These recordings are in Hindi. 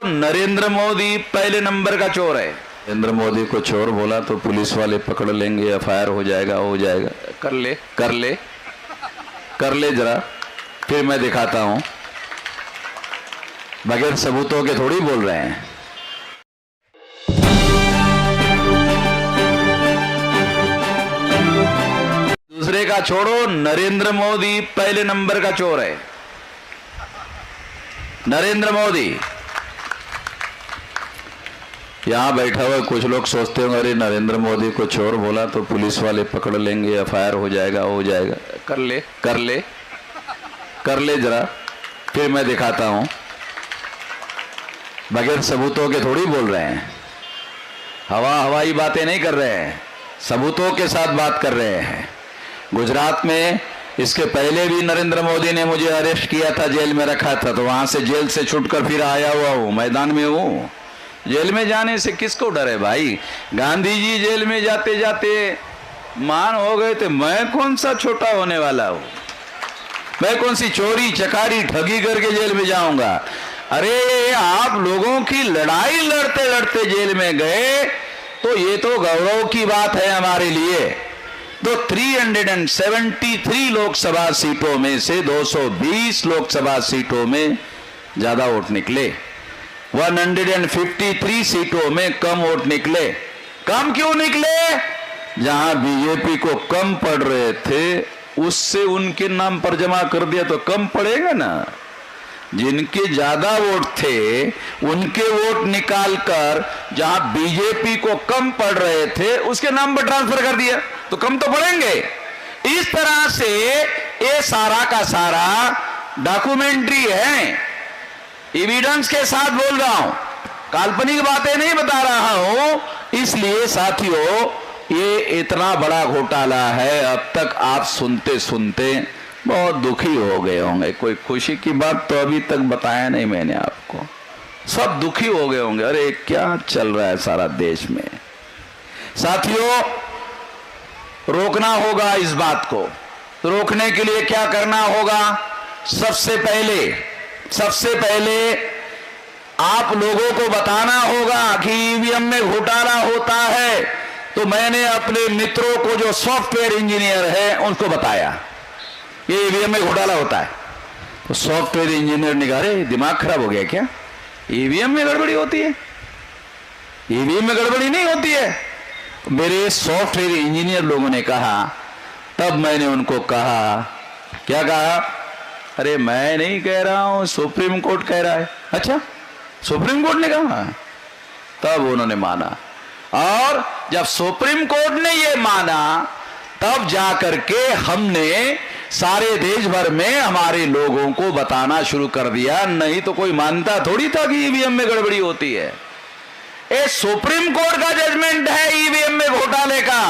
नरेंद्र मोदी पहले नंबर का चोर है। नरेंद्र मोदी को चोर बोला तो पुलिस वाले पकड़ लेंगे, एफआईआर हो जाएगा। कर ले जरा, फिर मैं दिखाता हूं। बगैर सबूतों के थोड़ी बोल रहे हैं। दूसरे का छोड़ो, नरेंद्र मोदी पहले नंबर का चोर है। नरेंद्र मोदी यहां बैठा हुआ, कुछ लोग सोचते होंगे अरे नरेंद्र मोदी को चोर बोला तो पुलिस वाले पकड़ लेंगे, एफआईआर हो जाएगा। कर ले जरा, फिर मैं दिखाता हूं। बगैर सबूतों के थोड़ी बोल रहे हैं। हवाई बातें नहीं कर रहे हैं, सबूतों के साथ बात कर रहे हैं। गुजरात में इसके पहले भी नरेंद्र मोदी ने मुझे अरेस्ट किया था, जेल में रखा था, तो वहां से जेल से छूटकर फिर आया हुआ हूं, मैदान में हूं। जेल में जाने से किसको डर है भाई? गांधी जी जेल में जाते जाते मान हो गए थे, मैं कौन सा छोटा होने वाला हूं? मैं कौन सी चोरी चकारी ठगी करके जेल में जाऊंगा? अरे आप लोगों की लड़ाई लड़ते लड़ते जेल में गए तो ये तो गौरव की बात है हमारे लिए। तो 373 लोकसभा सीटों में से 220 लोकसभा सीटों में ज्यादा वोट निकले, 153 सीटों में कम वोट निकले। कम क्यों निकले? जहां बीजेपी को कम पड़ रहे थे उससे उनके नाम पर जमा कर दिया तो कम पड़ेगा ना। जिनके ज्यादा वोट थे उनके वोट निकालकर जहां बीजेपी को कम पड़ रहे थे उसके नाम पर ट्रांसफर कर दिया तो कम तो पड़ेंगे। इस तरह से ये सारा का सारा डॉक्यूमेंट्री है, एविडेंस के साथ बोल रहा हूं, काल्पनिक बातें नहीं बता रहा हूं। इसलिए साथियों ये इतना बड़ा घोटाला है, अब तक आप सुनते सुनते बहुत दुखी हो गए होंगे। कोई खुशी की बात तो अभी तक बताया नहीं मैंने आपको। सब दुखी हो गए होंगे, अरे क्या चल रहा है सारा देश में। साथियों रोकना होगा इस बात को। तो रोकने के लिए क्या करना होगा? सबसे पहले आप लोगों को बताना होगा कि ईवीएम में घोटाला होता है। तो मैंने अपने मित्रों को जो सॉफ्टवेयर इंजीनियर है उनको बताया ये ईवीएम में घोटाला होता है। तो सॉफ्टवेयर इंजीनियर ने कहा अरे दिमाग खराब हो गया क्या, ईवीएम में गड़बड़ी होती है? ईवीएम में गड़बड़ी नहीं होती है। मेरे सॉफ्टवेयर इंजीनियर लोगों ने कहा, तब मैंने उनको कहा, क्या कहा? अरे मैं नहीं कह रहा हूं, सुप्रीम कोर्ट कह रहा है। अच्छा सुप्रीम कोर्ट ने कहा? तब उन्होंने माना, और जब सुप्रीम कोर्ट ने ये माना तब जाकर के हमने सारे देश भर में हमारे लोगों को बताना शुरू कर दिया। नहीं तो कोई मानता थोड़ी था कि ईवीएम में गड़बड़ी होती है। ये सुप्रीम कोर्ट का जजमेंट है ईवीएम में घोटाले का।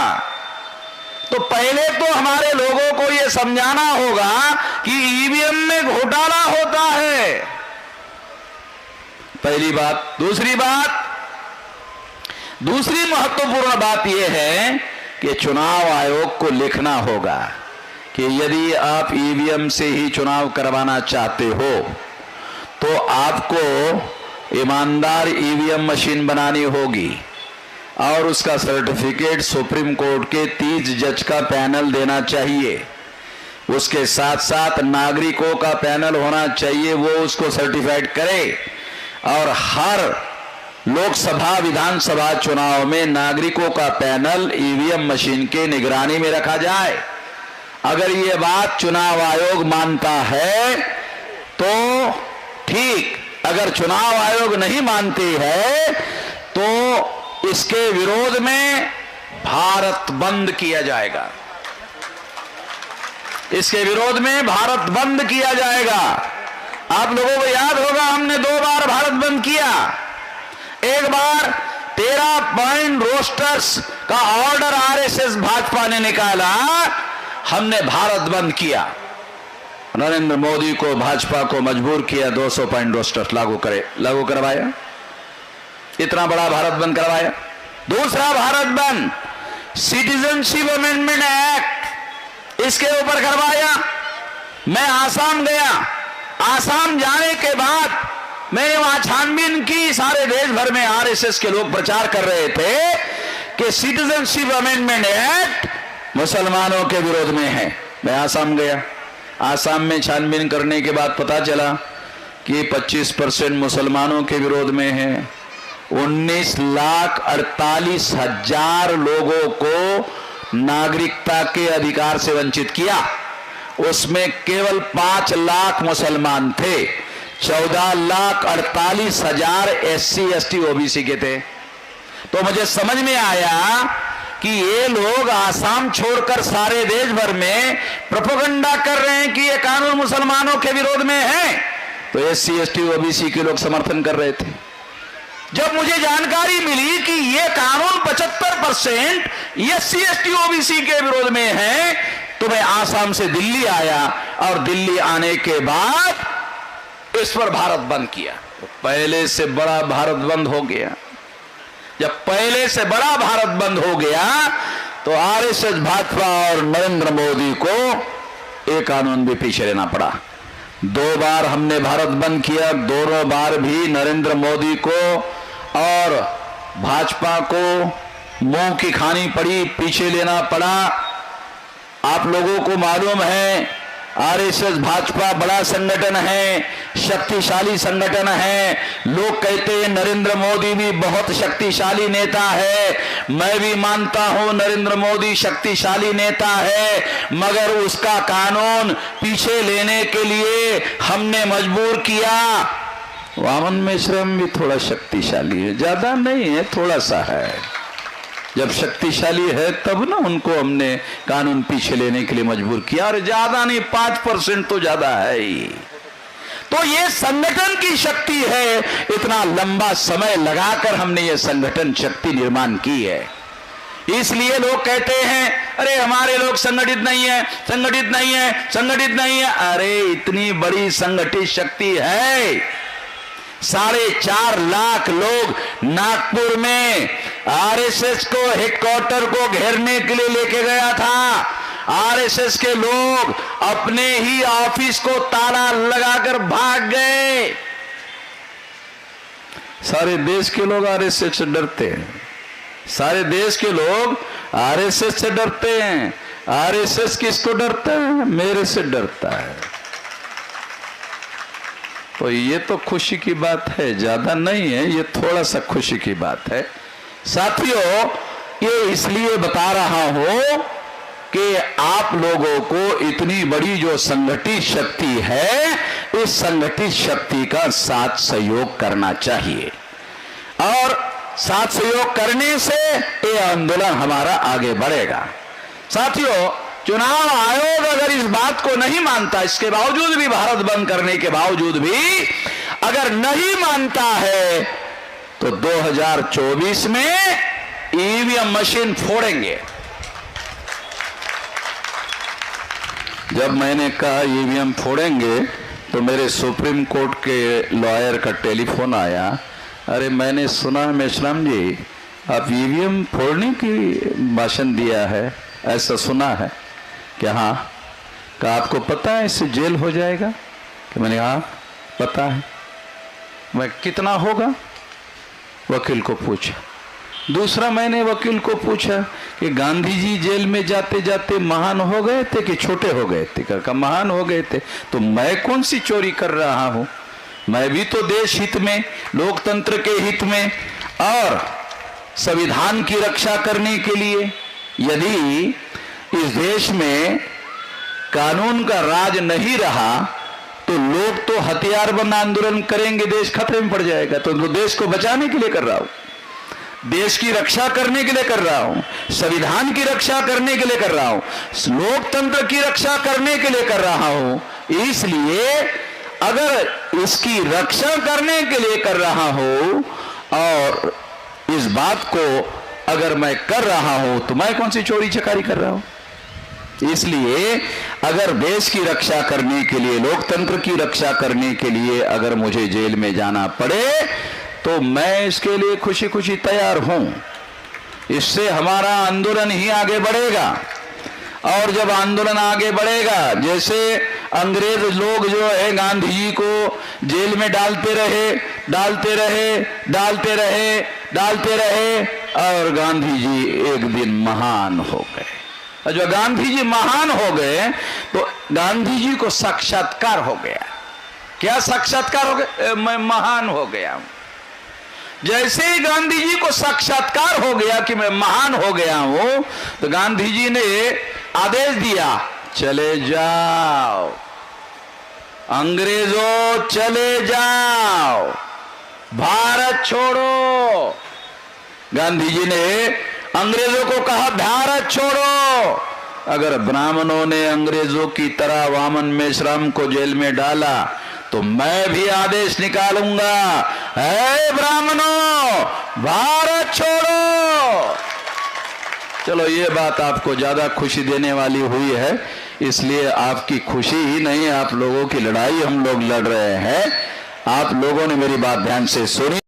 तो पहले तो हमारे लोगों को यह समझाना होगा कि ईवीएम में घोटाला होता है, पहली बात। दूसरी महत्वपूर्ण बात यह है कि चुनाव आयोग को लिखना होगा कि यदि आप ईवीएम से ही चुनाव करवाना चाहते हो तो आपको ईमानदार ईवीएम मशीन बनानी होगी और उसका सर्टिफिकेट सुप्रीम कोर्ट के 30 जज का पैनल देना चाहिए। उसके साथ साथ नागरिकों का पैनल होना चाहिए, वो उसको सर्टिफाइड करे। और हर लोकसभा विधानसभा चुनाव में नागरिकों का पैनल ईवीएम मशीन के निगरानी में रखा जाए। अगर ये बात चुनाव आयोग मानता है तो ठीक, अगर चुनाव आयोग नहीं मानती है तो इसके विरोध में भारत बंद किया जाएगा। इसके विरोध में भारत बंद किया जाएगा। आप लोगों को याद होगा हमने 2 बार भारत बंद किया। एक बार 13 पॉइंट रोस्टर्स का ऑर्डर आरएसएस भाजपा ने निकाला, हमने भारत बंद किया। नरेंद्र मोदी को भाजपा को मजबूर किया 200 पॉइंट रोस्टर्स लागू करवाया। इतना बड़ा भारत बंद करवाया। दूसरा भारत बंद सिटीजनशिप अमेंडमेंट एक्ट, इसके ऊपर करवाया। मैं आसाम गया, आसाम जाने के बाद मैंने वहां छानबीन की, सारे देश भर में आरएसएस के लोग प्रचार कर रहे थे कि सिटीजनशिप अमेंडमेंट एक्ट मुसलमानों के विरोध में है। मैं आसाम गया, आसाम में छानबीन करने के बाद पता चला कि 25% मुसलमानों के विरोध में है। 19,48,000 लोगों को नागरिकता के अधिकार से वंचित किया। उसमें केवल 5 लाख मुसलमान थे, 14,48,000 SC ST OBC के थे। तो मुझे समझ में आया कि ये लोग आसाम छोड़कर सारे देश भर में प्रोपेगेंडा कर रहे हैं कि ये कानून मुसलमानों के विरोध में है, तो SC ST OBC के लोग समर्थन कर रहे थे। जब मुझे जानकारी मिली कि ये कानून 75% SC ST OBC के विरोध में है, तो मैं आसाम से दिल्ली आया और दिल्ली आने के बाद इस पर भारत बंद किया। तो पहले से बड़ा भारत बंद हो गया। जब पहले से बड़ा भारत बंद हो गया तो आरएसएस, भाजपा और नरेंद्र मोदी को एक कानून भी पीछे लेना पड़ा। 2 बार हमने भारत बंद किया, दोनों बार भी नरेंद्र मोदी को और भाजपा को मुंह की खानी पड़ी, पीछे लेना पड़ा। आप लोगों को मालूम है आरएसएस भाजपा बड़ा संगठन है, शक्तिशाली संगठन है। लोग कहते हैं नरेंद्र मोदी भी बहुत शक्तिशाली नेता है। मैं भी मानता हूं नरेंद्र मोदी शक्तिशाली नेता है, मगर उसका कानून पीछे लेने के लिए हमने मजबूर किया। वामन मेश्रम भी थोड़ा शक्तिशाली है, ज्यादा नहीं है, थोड़ा सा है। जब शक्तिशाली है तब ना उनको हमने कानून पीछे लेने के लिए मजबूर किया, और ज्यादा नहीं, 5% तो ज्यादा है ही। तो ये संगठन की शक्ति है, इतना लंबा समय लगाकर हमने ये संगठन शक्ति निर्माण की है। इसलिए लोग कहते हैं अरे हमारे लोग संगठित नहीं है, संगठित नहीं है, संगठित नहीं है। अरे इतनी बड़ी संगठित शक्ति है। 4.5 लाख लोग नागपुर में आरएसएस को हेडक्वार्टर को घेरने के लिए लेके गया था। आरएसएस के लोग अपने ही ऑफिस को ताला लगाकर भाग गए। सारे देश के लोग आरएसएस से डरते हैं, सारे देश के लोग आरएसएस से डरते हैं। आरएसएस किसको डरता है? मेरे से डरता है। तो ये तो खुशी की बात है, ज्यादा नहीं है, ये थोड़ा सा खुशी की बात है। साथियों, ये इसलिए बता रहा हूं कि आप लोगों को इतनी बड़ी जो संगठित शक्ति है, इस संगठित शक्ति का साथ सहयोग करना चाहिए, और साथ सहयोग करने से ये आंदोलन हमारा आगे बढ़ेगा। साथियों, चुनाव आयोग अगर इस बात को नहीं मानता, इसके बावजूद भी, भारत बंद करने के बावजूद भी अगर नहीं मानता है, तो 2024 में ईवीएम मशीन फोड़ेंगे। जब मैंने कहा ईवीएम फोड़ेंगे तो मेरे सुप्रीम कोर्ट के लॉयर का टेलीफोन आया। अरे मैंने सुना मेश्राम जी आप ईवीएम फोड़ने की भाषण दिया है, ऐसा सुना है क्या? हाँ। क्या आपको पता है इससे जेल हो जाएगा? कि मैंने हाँ पता है। मैं कितना होगा? वकील को पूछा। दूसरा मैंने वकील को पूछा कि गांधी जी जेल में जाते जाते महान हो गए थे कि छोटे हो गए थे? कहा महान हो गए थे। तो मैं कौन सी चोरी कर रहा हूं? मैं भी तो देश हित में, लोकतंत्र के हित में और संविधान की रक्षा करने के लिए। यदि इस देश में कानून का राज नहीं रहा तो लोग तो हथियारबंद आंदोलन करेंगे, देश खतरे में पड़ जाएगा। तो देश को बचाने के लिए कर रहा हूं, देश की रक्षा करने के लिए कर रहा हूं, संविधान की रक्षा करने के लिए कर रहा हूं, लोकतंत्र की रक्षा करने के लिए कर रहा हूं। इसलिए अगर इसकी रक्षा करने के लिए कर रहा हूं और इस बात को अगर मैं कर रहा हूं तो मैं कौन सी चोरी चकारी कर रहा हूं? इसलिए अगर देश की रक्षा करने के लिए, लोकतंत्र की रक्षा करने के लिए अगर मुझे जेल में जाना पड़े तो मैं इसके लिए खुशी खुशी तैयार हूं। इससे हमारा आंदोलन ही आगे बढ़ेगा। और जब आंदोलन आगे बढ़ेगा, जैसे अंग्रेज लोग जो है गांधी जी को जेल में डालते रहे डालते रहे, डालते रहे, डालते रहे और गांधी जी एक दिन महान हो गए। और जब गांधी जी महान हो गए तो गांधी जी को साक्षात्कार हो गया। क्या साक्षात्कार हो गया? मैं महान हो गया हूं। जैसे ही गांधी जी को साक्षात्कार हो गया कि मैं महान हो गया हूं, तो गांधी जी ने आदेश दिया, चले जाओ अंग्रेजों, चले जाओ, भारत छोड़ो। गांधी जी ने अंग्रेजों को कहा भारत छोड़ो। अगर ब्राह्मणों ने अंग्रेजों की तरह वामन मेश्राम को जेल में डाला तो मैं भी आदेश निकालूंगा, हे ब्राह्मणों भारत छोड़ो। चलो ये बात आपको ज्यादा खुशी देने वाली हुई है, इसलिए आपकी खुशी ही नहीं, आप लोगों की लड़ाई हम लोग लड़ रहे हैं। आप लोगों ने मेरी बात ध्यान से सुनी।